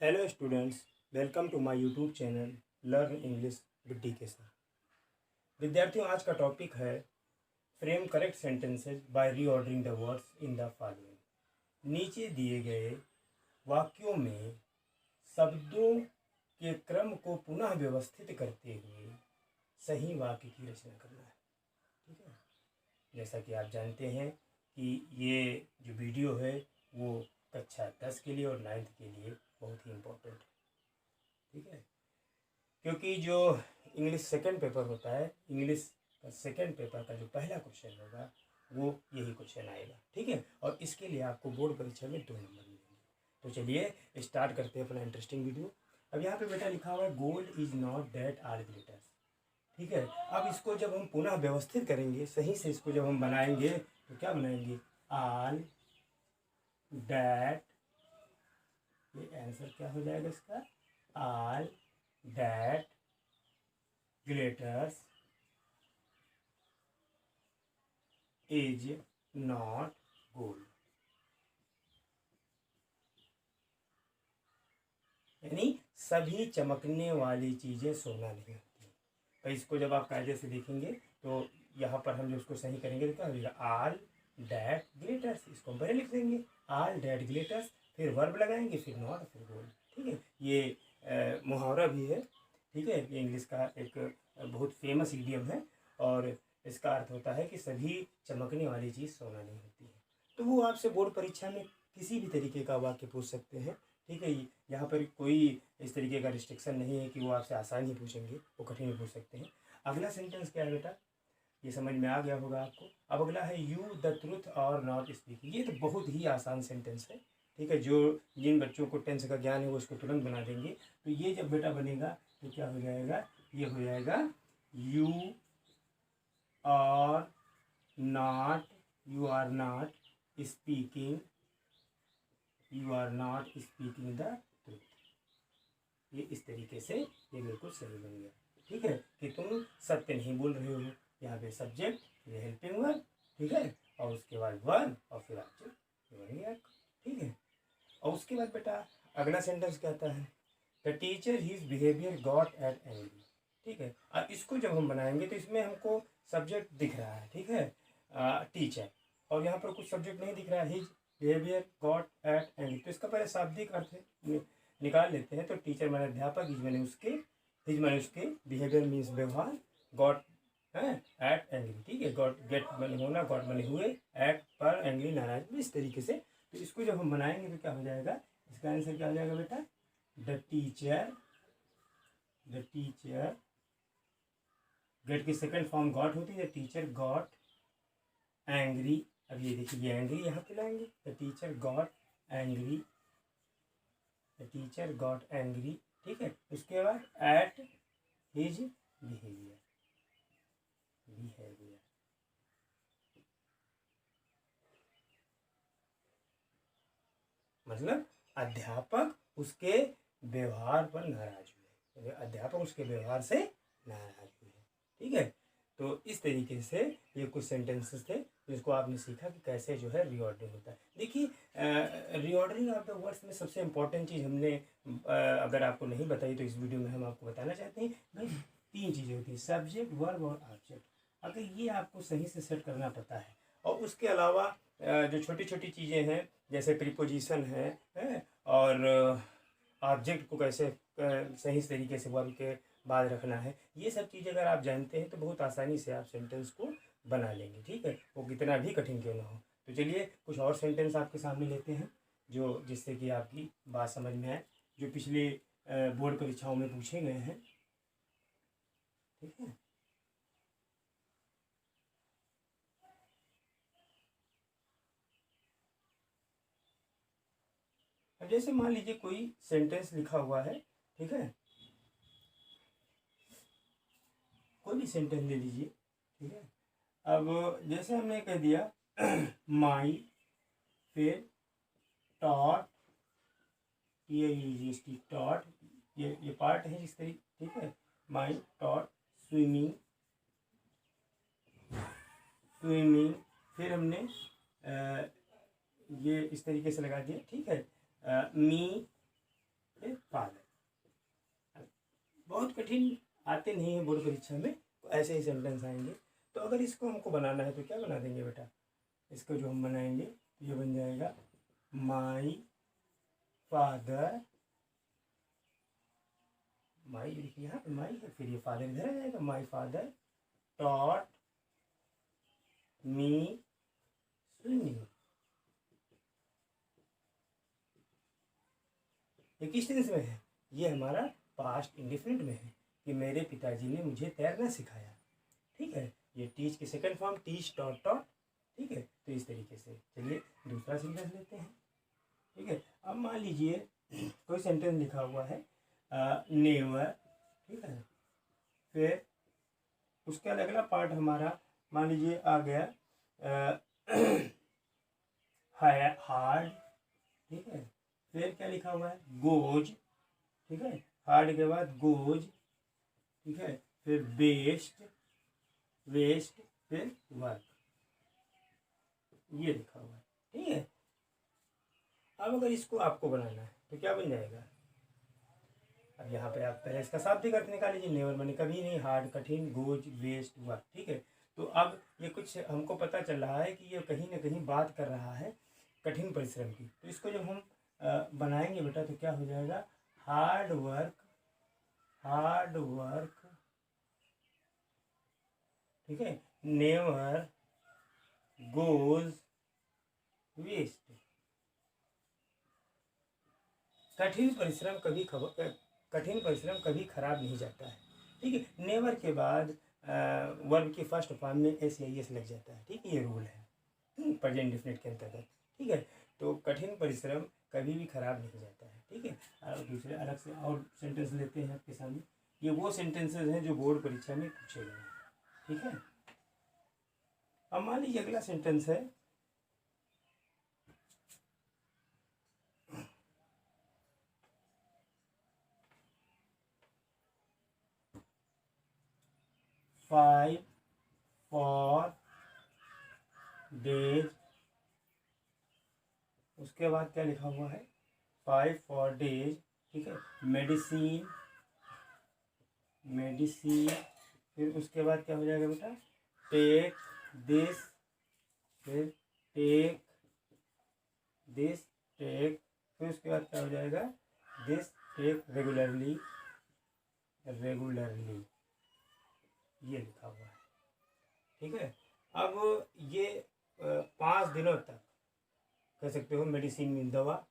Hello students, welcome to my YouTube channel learn English with D K sir. विद्यार्थियों, आज का topic है frame correct sentences by reordering the words in the following. नीचे दिए गए वाक्यों में शब्दों के क्रम को पुनः व्यवस्थित करते हुए सही वाक्य की रचना करना है। ठीक है, जैसा कि आप जानते हैं कि ये जो वीडियो है वो कक्षा 10 के लिए और 9th के लिए बहुत ही इम्पोर्टेंट है। ठीक है, क्योंकि जो इंग्लिश सेकंड पेपर होता है, इंग्लिश का सेकंड पेपर का जो पहला क्वेश्चन होगा वो यही क्वेश्चन आएगा। ठीक है, और इसके लिए आपको बोर्ड परीक्षा में 2 नंबर मिलेंगे। तो चलिए स्टार्ट करते हैं अपना इंटरेस्टिंग वीडियो। अब यहाँ पे बेटा लिखा हुआ है gold is not that are glitters. ठीक है, अब इसको जब हम पुनः व्यवस्थित करेंगे, सही से इसको जब हम बनाएंगे तो क्या बनाएंगे? ऑल दैट, ये आंसर क्या हो जाएगा इसका? All that glitters is not gold. यानी सभी चमकने वाली चीज़ें सोना नहीं होती। तो इसको जब आप कायदे से देखेंगे तो यहाँ पर हम जो उसको सही करेंगे तो क्या होगा? ऑल दैट ग्लिटर्स, इसको हम पहले लिख देंगे ऑल दैट ग्लिटर्स, फिर वर्ब लगाएंगे, फिर नॉट, फिर गोल्ड। ठीक है, ये मुहावरा भी है। ठीक है, ये इंग्लिश का एक बहुत फेमस इडियम है और इसका अर्थ होता है कि सभी चमकने वाली चीज़ सोना नहीं होती है। तो वो आपसे बोर्ड परीक्षा में किसी भी तरीके का वाक्य पूछ सकते हैं। ठीक है, यहाँ पर कोई इस तरीके का रिस्ट्रिक्शन नहीं है कि वो आपसे आसान ही पूछेंगे, वो कठिन भी पूछ सकते हैं। अगला सेंटेंस क्या है बेटा? ये समझ में आ गया होगा आपको। अब अगला है यू द ट्रुथ और नॉट स्पीकिंग। ये तो बहुत ही आसान सेंटेंस है। ठीक है, जो जिन बच्चों को टेंस का ज्ञान है वो इसको तुरंत बना देंगे। तो ये जब बेटा बनेगा तो क्या हो जाएगा? ये हो जाएगा you are not, you are not speaking, you are not speaking the truth. ये इस तरीके से ये बिल्कुल सही बन गया। ठीक है, कि तुम सत्य नहीं बोल रहे हो। यहाँ पे सब्जेक्ट, ये हेल्पिंग वर्ब, ठीक है, और उसके बाद वर्ब और फिर ऑब्जेक्ट, ये बन गया। ठीक है, और उसके बाद बेटा अगला सेंटेंस कहता है the teacher his behaviour got at angry. ठीक है, अब इसको जब हम बनाएंगे तो इसमें हमको सब्जेक्ट दिख रहा है। ठीक है, टीचर, और यहाँ पर कुछ सब्जेक्ट नहीं दिख रहा है, his behaviour got at angry. तो इसका पहले शाब्दिक अर्थ निकाल लेते हैं। तो टीचर माने अध्यापक, हिज माने उसके, हिज माने उसके, बिहेवियर मीन्स व्यवहार, गॉट है एट एंग्री। ठीक है, गॉट गेट माने होना, गॉट माने हुए, एट पर, एंग्री नाराज। इस तरीके से तो इसको जब हम बनाएंगे तो क्या हो जाएगा? इसका आंसर क्या हो जाएगा बेटा? The teacher, the teacher, get की सेकंड फॉर्म गॉट होती है, द टीचर गॉट एंग्री। अब ये देखिए, ये एंग्री यहाँ पे लाएंगे, the teacher got angry, the teacher got angry. ठीक है, उसके बाद एट हिज बिहेवियर, बिहेवियर मतलब अध्यापक उसके व्यवहार पर नाराज हुए, अध्यापक उसके व्यवहार से नाराज हुए। ठीक है, तो इस तरीके से ये कुछ सेंटेंसेस थे जिसको आपने सीखा कि कैसे जो है रीऑर्डरिंग होता है। देखिए, रीऑर्डरिंग ऑफ द वर्ड्स में सबसे इम्पोर्टेंट चीज़ हमने अगर आपको नहीं बताई तो इस वीडियो में हम आपको बताना चाहते हैं। भाई 3 चीज़ें होती हैं, सब्जेक्ट, वर्ब और ऑब्जेक्ट। अगर ये आपको सही से सेट करना पता है और उसके अलावा जो छोटी छोटी चीज़ें हैं जैसे प्रीपोजिशन है और ऑब्जेक्ट को कैसे सही तरीके से वर्ब के बाद रखना है, ये सब चीज़ अगर आप जानते हैं तो बहुत आसानी से आप सेंटेंस को बना लेंगे। ठीक है, वो कितना भी कठिन क्यों ना हो। तो चलिए कुछ और सेंटेंस आपके सामने लेते हैं जो जिससे कि आपकी बात समझ में आए, जो पिछले बोर्ड परीक्षाओं में पूछे गए हैं। ठीक है, अब जैसे मान लीजिए कोई सेंटेंस लिखा हुआ है। ठीक है, कोई भी सेंटेंस ले लीजिए। ठीक है, अब जैसे हमने कह दिया माई, फिर टॉट, टी टॉट, ये पार्ट है जिस तरीके। ठीक है, माई टॉट स्विमिंग, स्विमिंग, फिर हमने ये इस तरीके से लगा दिया। ठीक है, मी, बहुत कठिन आते नहीं हैं बोर्ड परीक्षा में, तो ऐसे ही सेंटेंस आएंगे। तो अगर इसको हमको बनाना है तो क्या बना देंगे बेटा, इसको जो हम बनाएंगे तो ये बन जाएगा माई फादर, माई देखिए यहाँ पे माई है, फिर ये फादर इधर आ जाएगा, my father taught me swimming. ये किस टेंस में है, ये हमारा पास्ट इंडिफिनिट में है कि मेरे पिताजी ने मुझे तैरना सिखाया। ठीक है, ये टीच की second form teach taught taught. ठीक है, तो इस तरीके से चलिए दूसरा सेंटेंस लेते हैं। ठीक है, अब मान लीजिए कोई सेंटेंस लिखा हुआ है नेवर। ठीक है, फिर उसका अगला पार्ट हमारा मान लीजिए आ गया हार्ड। ठीक है, फिर क्या लिखा हुआ है गोज। ठीक है, हार्ड के बाद गोज। ठीक है, फिर बेस्ट, वेस्ट, फिर वर्क, ये लिखा हुआ है। ठीक है, अब अगर इसको आपको बनाना है तो क्या बन जाएगा, अब यहाँ पे आप पहले इसका शाब्दिक अर्थ निकाल लीजिए। नेवर माने कभी नहीं, हार्ड कठिन, गोज वेस्ट वर्क। ठीक है, तो अब ये कुछ हमको पता चल रहा है कि ये कहीं ना कहीं बात कर रहा है कठिन परिश्रम की। तो इसको जब हम बनाएंगे बेटा तो क्या हो जाएगा, हार्ड वर्क, हार्ड वर्क। ठीक है, नेवर गोज वेस्ट। कठिन परिश्रम कभी खराब नहीं जाता है। ठीक है, नेवर के बाद वर्ब की फर्स्ट फॉर्म में एस या एस लग जाता है। ठीक है, ये रूल है प्रेजेंट डिफिनिट के अंतर्गत। ठीक है, तो कठिन परिश्रम कभी भी खराब नहीं जाता है। ठीक है, और दूसरे अलग से और सेंटेंस लेते हैं आपके सामने। ये वो सेंटेंसेस हैं जो बोर्ड परीक्षा में पूछे गए हैं। ठीक है, अब मान लीजिए अगला सेंटेंस है फाइव फॉर डेज। उसके बाद क्या लिखा हुआ है 5 फॉर डेज। ठीक है, मेडिसिन, मेडिसिन। फिर उसके बाद क्या हो जाएगा बेटा टेक दिस, फिर टेक दिस, टेक। फिर उसके बाद क्या हो जाएगा दिस, टेक रेगुलरली, रेगुलरली, ये लिखा हुआ है। ठीक है, अब ये 5 दिनों तक कह सकते हो, मेडिसिन मीन दवा,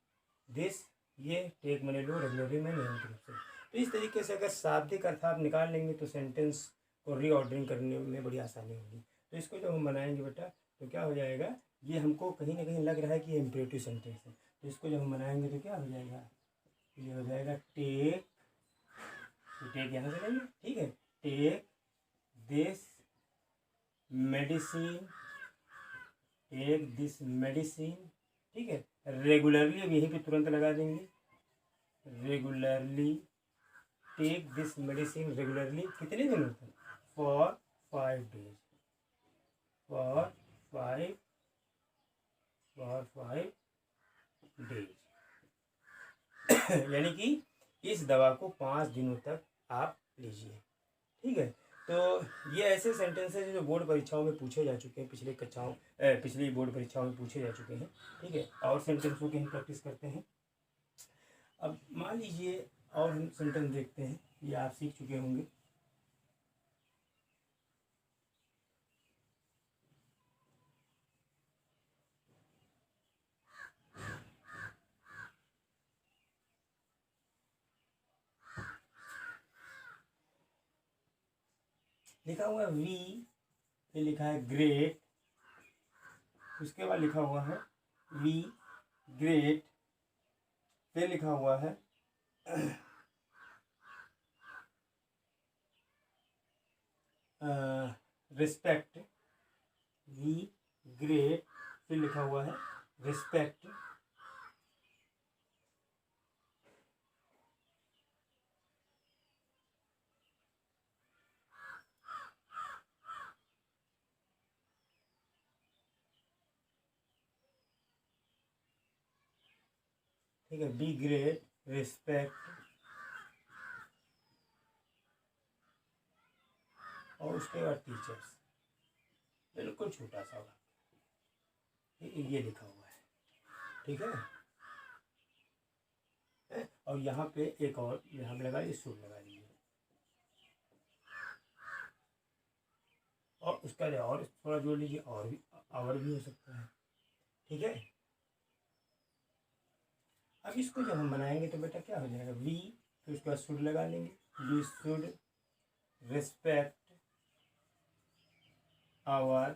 दिस ये टेक मैंने लो, रेगुलरली मैंने नियमित रूप से। तो इस तरीके से अगर शाब्दिक अर्थ आप निकाल लेंगे तो सेंटेंस को रीऑर्डरिंग करने में बड़ी आसानी होगी। तो इसको जब हम बनाएंगे बेटा तो क्या हो जाएगा, ये हमको कहीं ना कहीं लग रहा है कि ये इम्परेटिव सेंटेंस है। तो इसको जब हम बनाएंगे तो क्या हो जाएगा, ये हो जाएगा टेक, तो टेक यहाँ से लेंगे। ठीक है, take this medicine, take this medicine. ठीक है, रेगुलरली अब यहीं पे तुरंत लगा देंगे, regularly take this medicine regularly, कितने दिनों तक, फॉर 5 डेज, फॉर 5 डेज। यानी कि इस दवा को 5 दिनों तक आप लीजिए। ठीक है, तो ये ऐसे सेंटेंसेस हैं जो बोर्ड परीक्षाओं में पूछे जा चुके हैं, पिछली बोर्ड परीक्षाओं में पूछे जा चुके हैं। ठीक है, और सेंटेंसों की हम प्रैक्टिस करते हैं। अब मान लीजिए और हम सेंटेंस देखते हैं, ये आप सीख चुके होंगे। लिखा हुआ है वी, फिर लिखा है ग्रेट, उसके बाद लिखा हुआ है वी ग्रेट, फिर लिखा हुआ है रिस्पेक्ट, वी ग्रेट, फिर लिखा हुआ है रिस्पेक्ट। ठीक है, बी ग्रेट, रिस्पेक्ट, और उसके बाद टीचर्स, बिल्कुल छोटा सा वाक्य, ये लिखा हुआ है, ठीक है। और यहाँ पे एक और यहाँ पे लगा, शुड लगा दीजिए, और उसका और थोड़ा जोड़ लीजिए, और भी हो सकता है, ठीक है। अब इसको जब हम बनाएंगे तो बेटा क्या हो जाएगा, वी, फिर उसके बाद शुड लगा लेंगे, we should respect our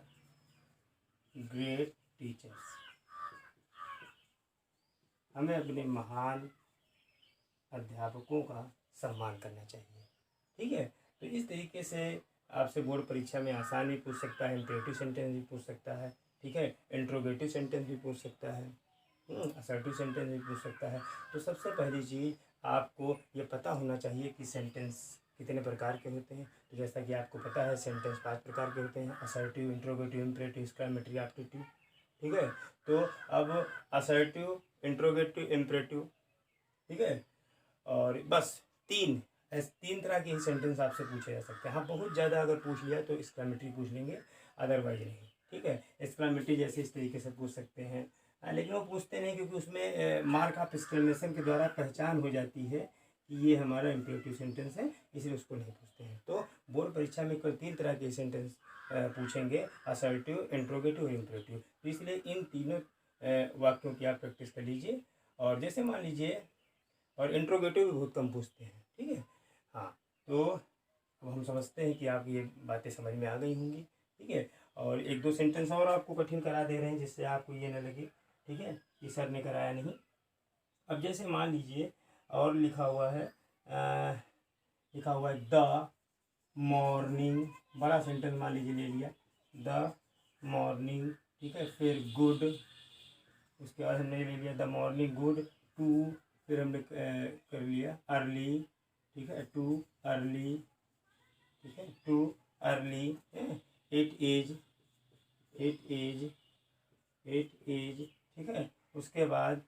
great teachers, हमें अपने महान अध्यापकों का सम्मान करना चाहिए, ठीक है। तो इस तरीके से आपसे बोर्ड परीक्षा में आसान भी पूछ सकता है, इम्पेरेटिव सेंटेंस भी पूछ सकता है, ठीक है, इंट्रोगेटिव सेंटेंस भी पूछ सकता है, असर्टिव सेंटेंस भी पूछ सकता है। तो सबसे पहली चीज़ आपको ये पता होना चाहिए कि सेंटेंस कितने प्रकार के होते हैं। तो जैसा कि आपको पता है सेंटेंस 5 प्रकार के होते हैं, assertive, interrogative, imperative, exclamatory, aptitude, ठीक है। तो अब असर्टिव, इंट्रोगेटिव, इम्पेरेटिव, ठीक है, और बस तीन तरह के ही सेंटेंस आपसे पूछे जा सकते हैं। हाँ, बहुत ज़्यादा अगर पूछ लिया तो एक्सक्लेमेटरी पूछ लेंगे, अदरवाइज नहीं, ठीक है। एक्सक्लेमेटरी जैसे इस तरीके से पूछ सकते हैं, लेकिन वो पूछते नहीं क्योंकि उसमें मार्क ऑफ एक्सक्लेमेशन के द्वारा पहचान हो जाती है कि ये हमारा इम्पेरेटिव सेंटेंस है, इसलिए उसको नहीं पूछते हैं। तो बोर्ड परीक्षा में केवल 3 तरह के सेंटेंस पूछेंगे, असर्टिव, इंट्रोगेटिव और इम्पेरेटिव। तो इसलिए इन तीनों वाक्यों की आप प्रैक्टिस कर लीजिए। और जैसे मान लीजिए, और इंट्रोगेटिव भी बहुत कम पूछते हैं, ठीक है। हाँ, तो अब हम समझते हैं कि आप ये बातें समझ में आ गई होंगी, ठीक है। और 1-2 सेंटेंस और आपको कठिन करा दे रहे हैं जिससे आपको ये न लगे, ठीक है, कि सर ने कराया नहीं। अब जैसे मान लीजिए और लिखा हुआ है द मॉर्निंग, बड़ा सेंटेंस मान लीजिए ले लिया, द मॉर्निंग, ठीक है, फिर गुड, उसके बाद हमने ले लिया द मॉर्निंग गुड टू, फिर हमने कर लिया अर्ली, ठीक है, टू अर्ली, ठीक है, टू अर्ली, इट इज, ठीक है। उसके बाद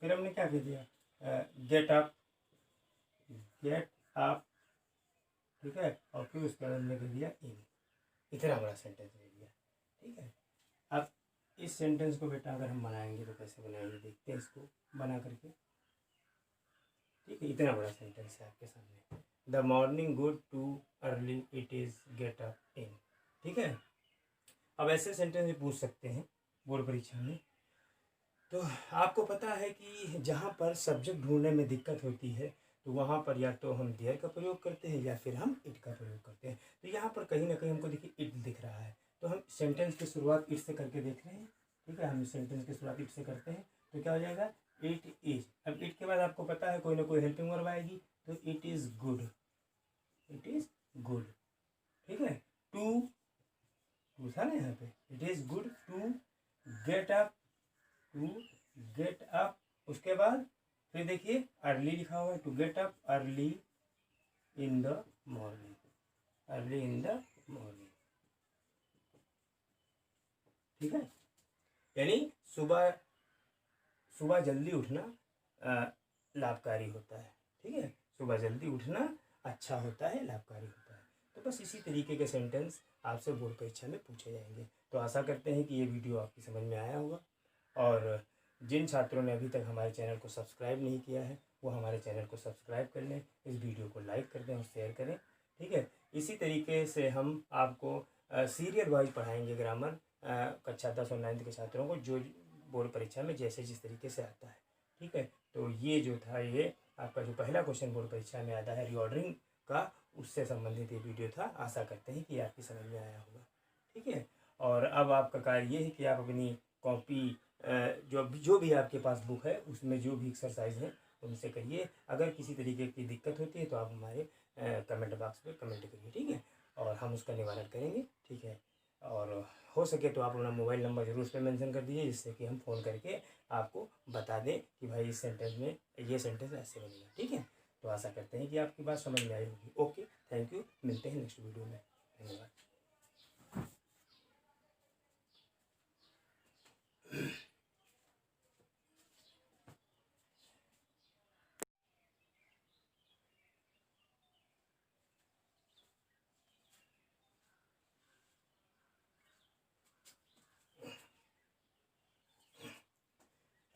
फिर हमने क्या कर दिया, गेट अप, ठीक है, और फिर उसके बाद हमने कर दिया इन। इतना बड़ा सेंटेंस ले लिया, ठीक है। अब इस सेंटेंस को बेटा अगर हम बनाएंगे तो कैसे बनाएंगे, देखते हैं इसको बना करके, ठीक है। इतना बड़ा सेंटेंस है आपके सामने, the morning good too early it is get up in, ठीक है। अब ऐसे सेंटेंस भी पूछ सकते हैं बोर्ड परीक्षा में। तो आपको पता है कि जहाँ पर सब्जेक्ट ढूंढने में दिक्कत होती है तो वहाँ पर या तो हम देयर का प्रयोग करते हैं या फिर हम इट का प्रयोग करते हैं। तो यहाँ पर कहीं ना कहीं हमको देखिए इट दिख रहा है, तो हम सेंटेंस की शुरुआत इट से करके देख रहे हैं, ठीक है। हम सेंटेंस की शुरुआत इट से करते हैं तो क्या हो जाएगा, इट इज। अब इट के बाद आपको पता है कोई ना कोई हेल्पिंग वर्ब आएगी, तो इट इज़ गुड, ठीक है। टू था ना यहाँ पे, it is good to get up, उसके बाद फिर देखिए अर्ली लिखा हुआ है, to get up early in the morning, ठीक है। यानी सुबह जल्दी उठना लाभकारी होता है, ठीक है। सुबह जल्दी उठना अच्छा होता है, लाभकारी होता है। तो बस इसी तरीके के सेंटेंस आपसे बोर्ड परीक्षा में पूछे जाएंगे। तो आशा करते हैं कि ये वीडियो आपकी समझ में आया होगा। और जिन छात्रों ने अभी तक हमारे चैनल को सब्सक्राइब नहीं किया है वो हमारे चैनल को सब्सक्राइब कर लें, इस वीडियो को लाइक कर दें और शेयर करें, ठीक है। इसी तरीके से हम आपको सीरियल वाइज पढ़ाएंगे ग्रामर, कक्षा 10 और 9 के छात्रों को, जो बोर्ड परीक्षा में जैसे जिस तरीके से आता है, ठीक है। तो ये जो था, ये आपका जो पहला क्वेश्चन बोर्ड परीक्षा में आता है रीऑर्डरिंग का, उससे संबंधित ये वीडियो था। आशा करते हैं कि आपकी समझ में आया होगा, ठीक है। और अब आपका कार्य ये है कि आप अपनी कॉपी, जो भी आपके पास बुक है उसमें जो भी एक्सरसाइज है उनसे करिए। अगर किसी तरीके की दिक्कत होती है तो आप हमारे कमेंट बॉक्स पे कमेंट करिए, ठीक है, और हम उसका निवारण करेंगे, ठीक है। और हो सके तो आप अपना मोबाइल नंबर जरूर उस पर मेंशन कर दीजिए, जिससे कि हम फ़ोन करके आपको बता दें कि भाई इस सेंटेंस में ये सेंटेंस ऐसे बनेगा, ठीक है। तो आशा करते हैं कि आपकी बात समझ में आई होगी। ओके, थैंक यू, मिलते हैं नेक्स्ट वीडियो में, धन्यवाद।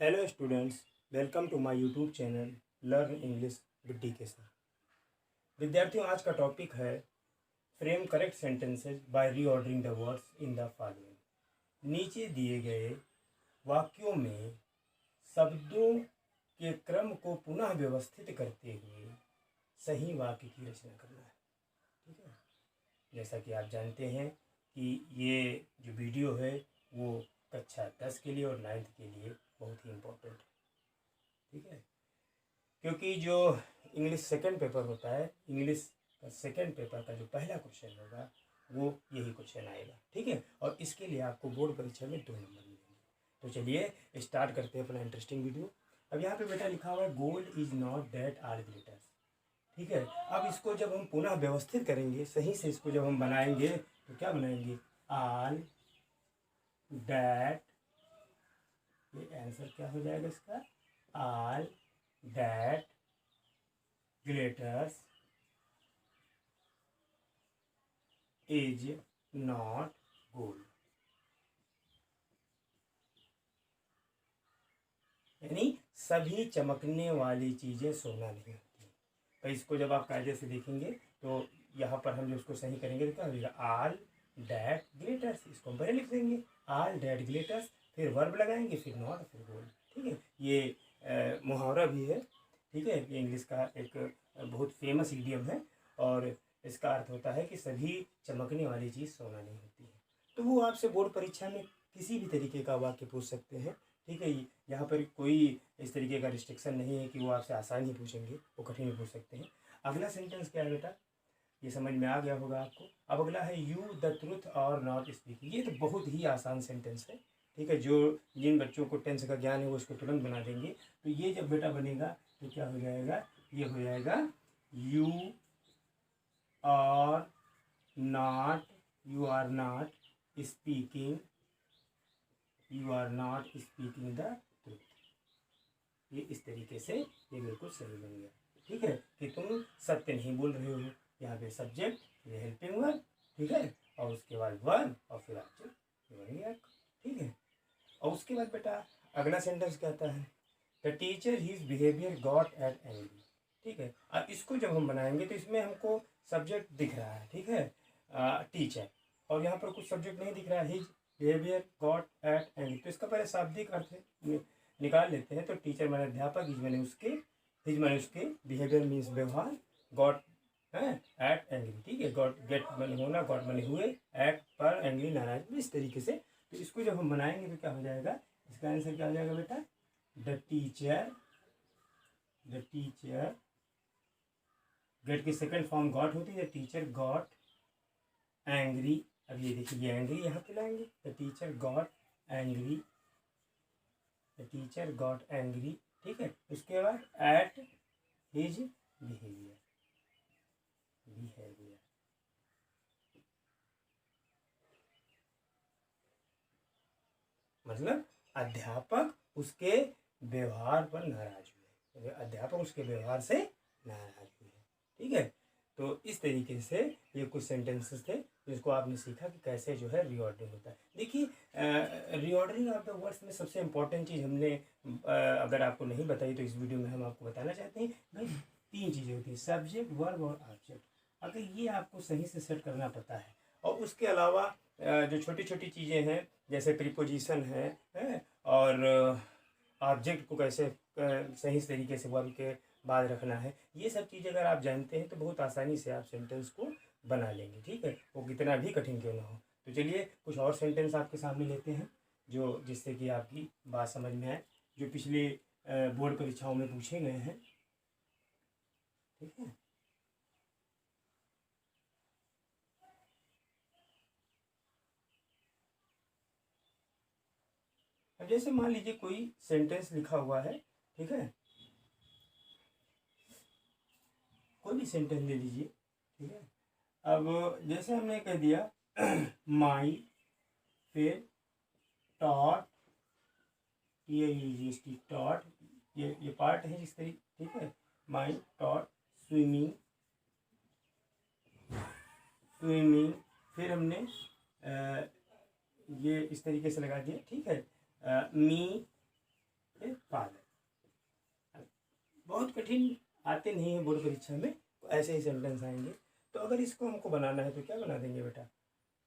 Hello students, welcome to my YouTube channel learn English with DK sir. विद्यार्थियों, आज का टॉपिक है frame correct sentences by reordering the words in the following. नीचे दिए गए वाक्यों में शब्दों के क्रम को पुनः व्यवस्थित करते हुए सही वाक्य की रचना करना है। ठीक है, जैसा कि आप जानते हैं कि ये जो वीडियो है वो कक्षा 10 के लिए और 9th के लिए बहुत ही इम्पोर्टेंट है। ठीक है, क्योंकि जो इंग्लिश सेकंड पेपर होता है, इंग्लिश का सेकंड पेपर का जो पहला क्वेश्चन होगा वो यही क्वेश्चन आएगा। ठीक है, और इसके लिए आपको बोर्ड परीक्षा में 2 नंबर मिलेंगे। तो चलिए स्टार्ट करते हैं अपना इंटरेस्टिंग वीडियो। अब यहाँ पे बेटा लिखा हुआ है gold is not that are glitters. ठीक है, अब इसको जब हम पुनः व्यवस्थित करेंगे, सही से इसको जब हम बनाएंगे तो क्या बनाएंगे, ऑल दैट, ये आंसर क्या हो जाएगा इसका, all that glitters is not gold. यानी सभी चमकने वाली चीजें सोना नहीं होती। तो इसको जब आप कायदे से देखेंगे तो यहाँ पर हम जो उसको सही करेंगे तो क्या होगा, ऑल दैट ग्लिटर्स, इसको हम पहले लिख देंगे ऑल दैट ग्लिटर्स, फिर वर्ब लगाएंगे, फिर नॉट, फिर गोल्ड। ठीक है, ये मुहावरा भी है। ठीक है, ये इंग्लिश का एक बहुत फेमस इडियम है और इसका अर्थ होता है कि सभी चमकने वाली चीज़ सोना नहीं होती है। तो वो आपसे बोर्ड परीक्षा में किसी भी तरीके का वाक्य पूछ सकते हैं। ठीक है, यहाँ पर कोई इस तरीके का रिस्ट्रिक्शन नहीं है कि वो आपसे आसान ही पूछेंगे, वो कठिन ही पूछ सकते हैं। अगला सेंटेंस क्या है बेटा, ये समझ में आ गया होगा आपको। अब अगला है यू द ट्रुथ और नॉट स्पीकिंग। ये तो बहुत ही आसान सेंटेंस है। ठीक है, जो जिन बच्चों को टेंस का ज्ञान है वो इसको तुरंत बना देंगे। तो ये जब बेटा बनेगा तो क्या हो जाएगा, ये हो जाएगा you are not, you are not speaking, you are not speaking the truth. ये इस तरीके से ये बिल्कुल सही बन गया। ठीक है, कि तुम सत्य नहीं बोल रहे हो। यहाँ पे सब्जेक्ट, ये हेल्पिंग वर्ब, ठीक है, और उसके बाद वर्ब और फिर ऑब्जेक्ट, ये बन गया। ठीक है, और उसके बाद बेटा अगला सेंटेंस कहता है the teacher his behaviour got at angry. ठीक है, अब इसको जब हम बनाएंगे तो इसमें हमको सब्जेक्ट दिख रहा है, ठीक है, टीचर, और यहाँ पर कुछ सब्जेक्ट नहीं दिख रहा है, his behaviour got at angry. तो इसका पहले शाब्दिक अर्थ निकाल लेते हैं। तो टीचर माने अध्यापक, हिज माने उसके, हिज माने उसके, बिहेवियर मीन्स व्यवहार, गॉट है एट एंग्री। ठीक है, गॉट गेट माने होना, गॉट माने हुए, एट पर, एंग्री नाराज। इस तरीके से तो इसको जब हम बनाएंगे तो क्या हो जाएगा, इसका आंसर क्या हो जाएगा बेटा, द टीचर गेट की सेकंड फॉर्म गॉट होती है, टीचर गॉट एंग्री। अब ये देखिए, ये एंग्री यहाँ पे लाएंगे, the teacher got angry, the teacher got angry. ठीक है, उसके बाद एट हिज बिहेवियर, मतलब अध्यापक उसके व्यवहार पर नाराज हुए, अध्यापक उसके व्यवहार से नाराज हुए। ठीक है, तो इस तरीके से ये कुछ सेंटेंसेस थे जिसको आपने सीखा कि कैसे जो है रीऑर्डरिंग होता है। देखिए, रीऑर्डरिंग ऑफ द वर्ड्स में सबसे इम्पोर्टेंट चीज़ हमने अगर आपको नहीं बताई तो इस वीडियो में हम आपको बताना चाहते हैं। भाई 3 चीज़ें होती हैं, सब्जेक्ट, वर्ब और ऑब्जेक्ट। अगर ये आपको सही से सेट करना पता है, और उसके अलावा जो छोटी छोटी चीज़ें हैं जैसे प्रीपोजिशन है और ऑब्जेक्ट को कैसे सही तरीके से वर्ब के बाद रखना है, ये सब चीज़ें अगर आप जानते हैं तो बहुत आसानी से आप सेंटेंस को बना लेंगे। ठीक है, वो कितना भी कठिन क्यों ना हो। तो चलिए कुछ और सेंटेंस आपके सामने लेते हैं जो जिससे कि आपकी बात समझ में आए, जो पिछले बोर्ड परीक्षाओं में पूछे गए हैं। ठीक है, अब जैसे मान लीजिए कोई सेंटेंस लिखा हुआ है, ठीक है, कोई भी सेंटेंस ले लीजिए। ठीक है, अब जैसे हमने कह दिया माई, फिर टॉट, TIEGST टॉट, ये पार्ट है जिस तरीके, ठीक है, माई टॉट स्विमिंग, फिर हमने ये इस तरीके से लगा दिया। ठीक है, मी फिर फादर। बहुत कठिन आते नहीं है बोर्ड परीक्षा में, तो ऐसे ही सेंटेंस आएंगे। तो अगर इसको हमको बनाना है तो क्या बना देंगे बेटा,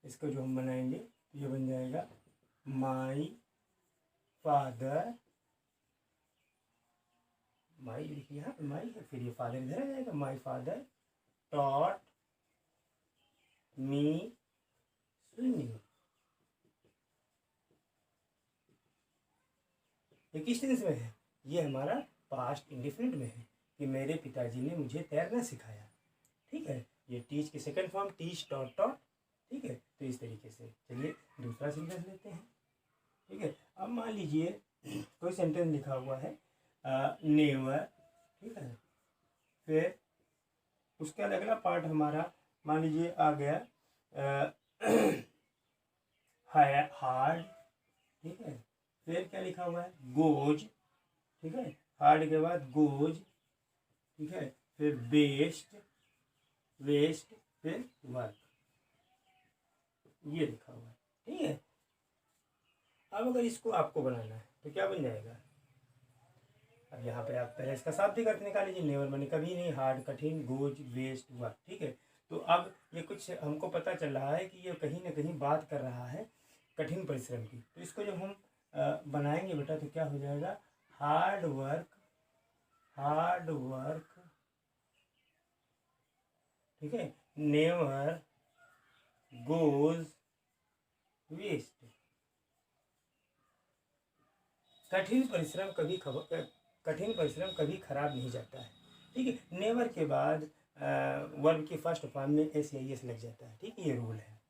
इसको जो हम बनाएंगे तो ये बन जाएगा माई फादर, माई लिखिए यहाँ पे माई है, फिर ये फादर इधर आ जाएगा, my father taught me swimming. ये किस टेंस में है, ये हमारा पास्ट इंडिफिनिट में है कि मेरे पिताजी ने मुझे तैरना सिखाया। ठीक है, ये टीच की second form teach taught taught. ठीक है, तो इस तरीके से चलिए दूसरा सेंटेंस लेते हैं। ठीक है, अब मान लीजिए कोई सेंटेंस लिखा हुआ है नेवर। ठीक है, फिर उसके बाद अगला पार्ट हमारा मान लीजिए आ गया हार्ड। ठीक है, फिर क्या लिखा हुआ है गोज। ठीक है, हार्ड के बाद गोज। ठीक है, फिर बेस्ट, वेस्ट, फिर वर्क, ये लिखा हुआ है। ठीक है, अब अगर इसको आपको बनाना है तो क्या बन जाएगा, अब यहाँ पे आप पहले इसका शाब्दिक अर्थ निकाल लीजिए। नेवर माने कभी नहीं, हार्ड कठिन, गोज वेस्ट वर्क। ठीक है, तो अब ये कुछ हमको पता चल रहा है कि ये कहीं ना कहीं बात कर रहा है कठिन परिश्रम की। तो इसको जब हम बनाएंगे बेटा तो क्या हो जाएगा, हार्ड वर्क, हार्ड वर्क। ठीक है, नेवर गोज वेस्ट। कठिन परिश्रम कभी खराब नहीं जाता है। ठीक है, नेवर के बाद वर्ब की फर्स्ट फॉर्म में एस या एस लग जाता है। ठीक है, ये रूल है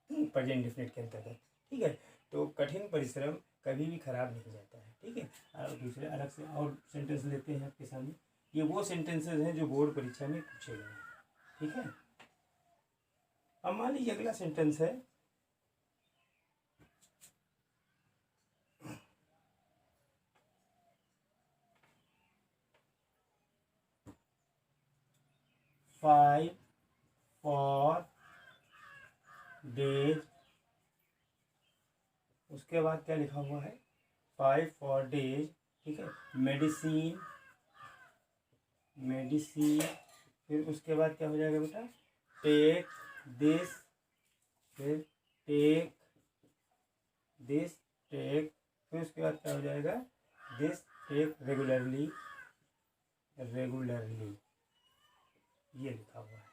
प्रेजेंट डिफिनिट के अंतर्गत। ठीक है, तो कठिन परिश्रम कभी भी खराब नहीं जाता है। ठीक है, और दूसरे अलग से और सेंटेंस लेते हैं आपके सामने। ये वो सेंटेंसेस हैं जो बोर्ड परीक्षा में पूछे गए हैं। ठीक है, अब मान लीजिए अगला सेंटेंस है फाइव फॉर डेज। उसके बाद क्या लिखा हुआ है 5 फॉर डेज। ठीक है, मेडिसिन, मेडिसिन। फिर उसके बाद क्या हो जाएगा बेटा टेक दिस, फिर टेक दिस, टेक। फिर उसके बाद क्या हो जाएगा दिस टेक रेगुलरली, रेगुलरली, ये लिखा हुआ है।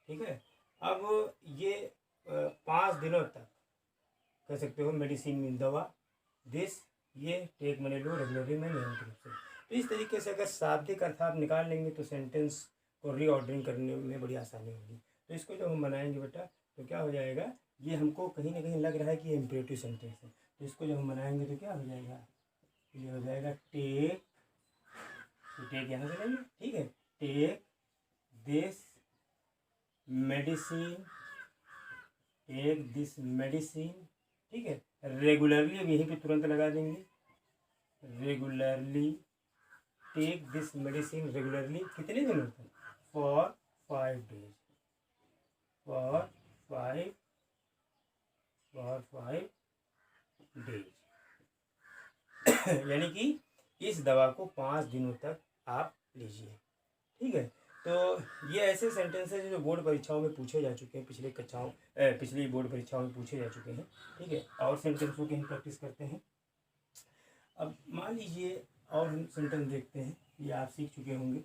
ठीक है, अब ये 5 दिनों तक कह सकते हो मेडिसिन मीन दवा, दिस ये टेक मैंने लो, रेगुलरली मैं नियमित रूप से। तो इस तरीके से अगर शाब्दिक अर्थ आप निकाल लेंगे तो सेंटेंस को रीऑर्डरिंग करने में बड़ी आसानी होगी। तो इसको जब हम बनाएंगे बेटा तो क्या हो जाएगा, ये हमको कहीं ना कहीं लग रहा है कि ये इम्परेटिव सेंटेंस है। तो इसको जब हम बनाएंगे तो क्या हो जाएगा, ये हो जाएगा टेक, तो टेक यहाँ से लेंगे। ठीक है, take this medicine, take this medicine. ठीक है, रेगुलरली अब यहीं पे तुरंत लगा देंगे, regularly take this medicine regularly, कितने दिनों तक, फॉर 5 डेज, फॉर 5 डेज। यानी कि इस दवा को 5 दिनों तक आप लीजिए। ठीक है, तो ये ऐसे सेंटेंसेस जो बोर्ड परीक्षाओं में पूछे जा चुके हैं, पिछली बोर्ड परीक्षाओं में पूछे जा चुके हैं। ठीक है, और सेंटेंसों की हम प्रैक्टिस करते हैं। अब मान लीजिए और हम सेंटेंस देखते हैं, ये आप सीख चुके होंगे।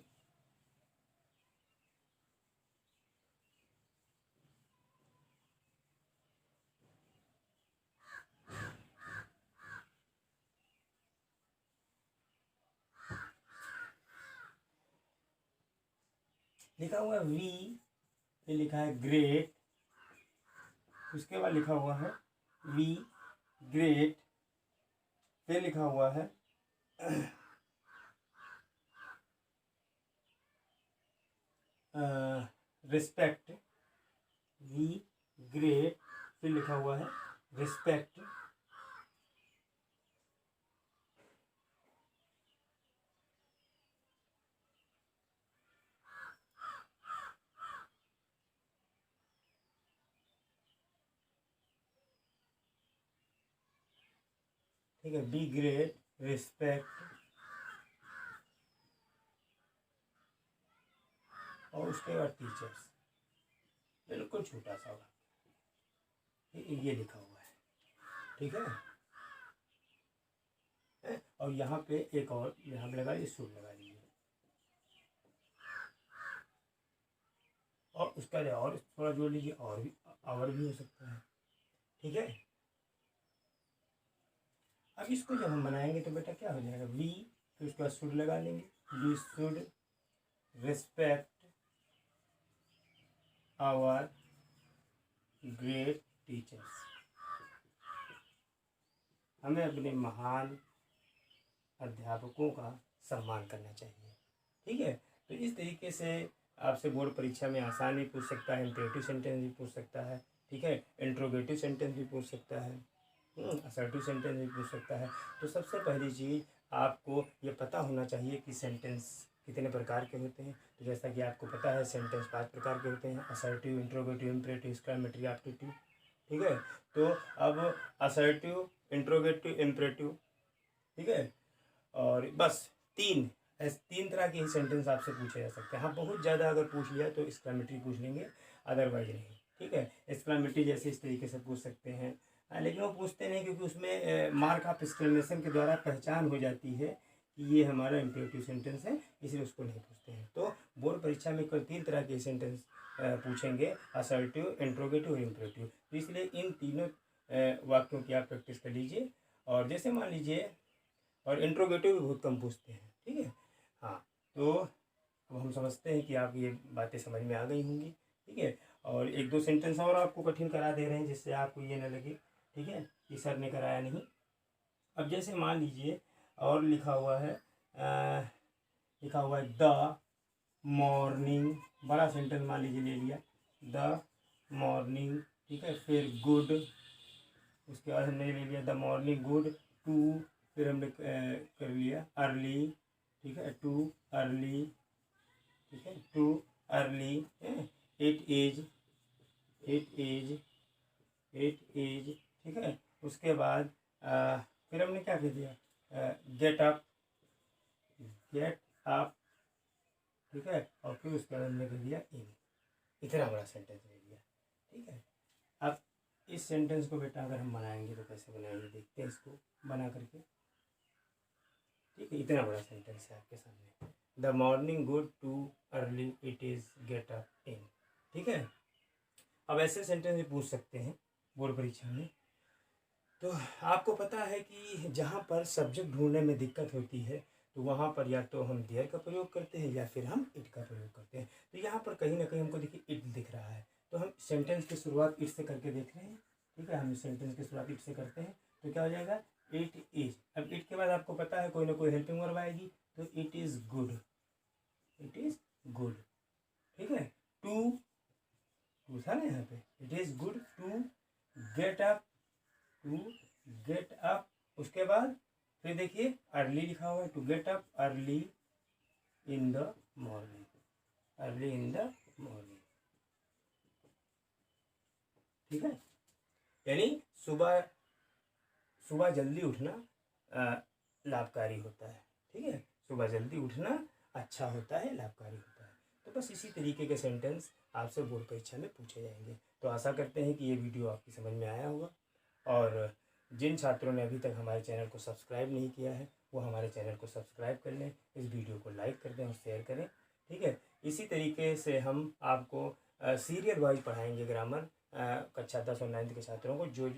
लिखा हुआ है वी, फिर लिखा है ग्रेट, उसके बाद लिखा हुआ है वी ग्रेट, फिर लिखा हुआ है रिस्पेक्ट, वी ग्रेट, फिर लिखा हुआ है रिस्पेक्ट। ठीक है, बी ग्रेट, रिस्पेक्ट और उसके बाद टीचर्स। बिल्कुल छोटा सा वाक्य, ये लिखा हुआ है, ठीक है। और यहाँ पे एक और यहाँ पे लगा लीजिए, शुड लगा लीजिए, और उसका और थोड़ा जोड़ लीजिए, और भी हो सकता है, ठीक है। अब इसको जब हम बनाएंगे तो बेटा क्या हो जाएगा, वी, फिर उसके बाद शुड लगा लेंगे, we should respect our great teachers. हमें अपने महान अध्यापकों का सम्मान करना चाहिए, ठीक है। तो इस तरीके से आपसे बोर्ड परीक्षा में आसान भी पूछ सकता है, इम्परेटिव सेंटेंस भी पूछ सकता है, ठीक है, इंट्रोगेटिव सेंटेंस भी पूछ सकता है, असर्टिव सेंटेंस भी पूछ सकता है। तो सबसे पहली चीज़ आपको ये पता होना चाहिए कि सेंटेंस कितने प्रकार के होते हैं। तो जैसा कि आपको पता है सेंटेंस 5 प्रकार के होते हैं, assertive, interrogative, imperative, exclamatory, aptitude, ठीक है। तो अब असर्टिव, इंट्रोगेटिव, इम्परेटिव, ठीक है, और बस तीन तरह के ही सेंटेंस आपसे पूछे जा सकते हैं। हाँ, बहुत ज़्यादा अगर पूछ लिया तो एक्सक्लेमेटरी पूछ लेंगे, अदरवाइज नहीं, ठीक है। एक्सक्लेमेटरी जैसे इस तरीके से पूछ सकते हैं, लेकिन वो पूछते नहीं, क्योंकि उसमें मार्क ऑफ एक्सक्लेमेशन के द्वारा पहचान हो जाती है कि ये हमारा इम्परेटिव सेंटेंस है, इसलिए उसको नहीं पूछते हैं। तो बोर्ड परीक्षा में केवल 3 तरह के सेंटेंस पूछेंगे, असर्टिव, इंट्रोगेटिव और इम्परेटिव। तो इसलिए इन तीनों वाक्यों की आप प्रैक्टिस कर लीजिए। और जैसे मान लीजिए, और इंट्रोगेटिव भी बहुत कम पूछते हैं, ठीक है। हाँ, तो अब हम समझते हैं कि आप ये बातें समझ में आ गई होंगी, ठीक है। और 1-2 सेंटेंस और आपको कठिन करा दे रहे हैं, जिससे आपको ये न लगे, ठीक है, कि सर ने कराया नहीं। अब जैसे मान लीजिए, और लिखा हुआ है द मॉर्निंग, बड़ा सेंटेंस मान लीजिए ले लिया, द मॉर्निंग, ठीक है। फिर गुड, उसके बाद हमने ले लिया द मॉर्निंग गुड, टू, फिर हमने कर लिया अर्ली, ठीक है, टू अर्ली, ठीक है, टू अर्ली, इट इज, ठीक है। उसके बाद फिर हमने क्या कर दिया, गेट अप, ठीक है, और फिर उसके बाद हमने कर दिया इन। इतना बड़ा सेंटेंस ले लिया, ठीक है। अब इस सेंटेंस को बेटा अगर हम बनाएंगे तो कैसे बनाएंगे, देखते हैं इसको बना करके, ठीक है। इतना बड़ा सेंटेंस है आपके सामने, the morning good, too early, it is, get up in, ठीक है। अब ऐसे सेंटेंस भी पूछ सकते हैं बोर्ड परीक्षा में। तो आपको पता है कि जहाँ पर सब्जेक्ट ढूंढने में दिक्कत होती है तो वहाँ पर या तो हम देयर का प्रयोग करते हैं या फिर हम इट का प्रयोग करते हैं। तो यहाँ पर कहीं ना कहीं हमको देखिए इट दिख रहा है, तो हम सेंटेंस की शुरुआत इट से करके देख रहे हैं, ठीक है। हम सेंटेंस की शुरुआत इट से करते हैं तो क्या हो जाएगा, इट इज। अब इट के बाद आपको पता है कोई ना कोई हेल्पिंग वर्ब आएगी, तो इट इज गुड, ठीक है। टू था ना यहाँ पे, it is good to get up, उसके बाद फिर देखिए अर्ली लिखा हुआ है, to get up early in the morning, ठीक है। यानी सुबह जल्दी उठना लाभकारी होता है, ठीक है। सुबह जल्दी उठना अच्छा होता है, लाभकारी होता है। तो बस इसी तरीके के सेंटेंस आपसे बोर्ड परीक्षा में पूछे जाएंगे। तो आशा करते हैं कि ये वीडियो आपकी समझ में आया होगा। और जिन छात्रों ने अभी तक हमारे चैनल को सब्सक्राइब नहीं किया है वो हमारे चैनल को सब्सक्राइब कर लें, इस वीडियो को लाइक कर दें और शेयर करें, ठीक है। इसी तरीके से हम आपको सीरियल वाइज पढ़ाएंगे ग्रामर, कक्षा 10 और 9th के छात्रों को, जो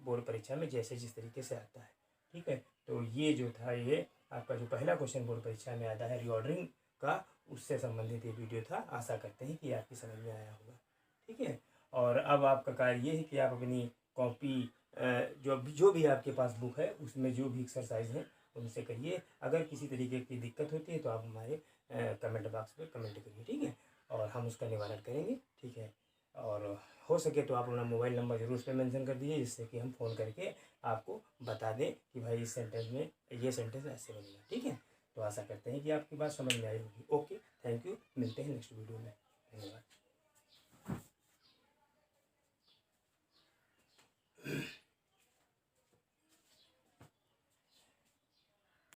बोर्ड परीक्षा में जैसे जिस तरीके से आता है, ठीक है। तो ये जो था, ये आपका जो पहला क्वेश्चन बोर्ड परीक्षा में आता है रीऑर्डरिंग का, उससे संबंधित ये वीडियो था। आशा करते हैं कि आपकी समझ में आया होगा, ठीक है। और अब आपका कार्य ये है कि आप अपनी कॉपी, जो भी आपके पास बुक है उसमें जो भी एक्सरसाइज है उनसे करिए। अगर किसी तरीके की दिक्कत होती है तो आप हमारे कमेंट बॉक्स में कमेंट करिए, ठीक है, और हम उसका निवारण करेंगे, ठीक है। और हो सके तो आप अपना मोबाइल नंबर जरूर उस पर मेंशन कर दीजिए, जिससे कि हम फ़ोन करके आपको बता दें कि भाई इस सेंटेंस में ये सेंटेंस ऐसे बनेगा, ठीक है। तो आशा करते हैं कि आपकी बात समझ में आई होगी। ओके, थैंक यू, मिलते हैं नेक्स्ट वीडियो में।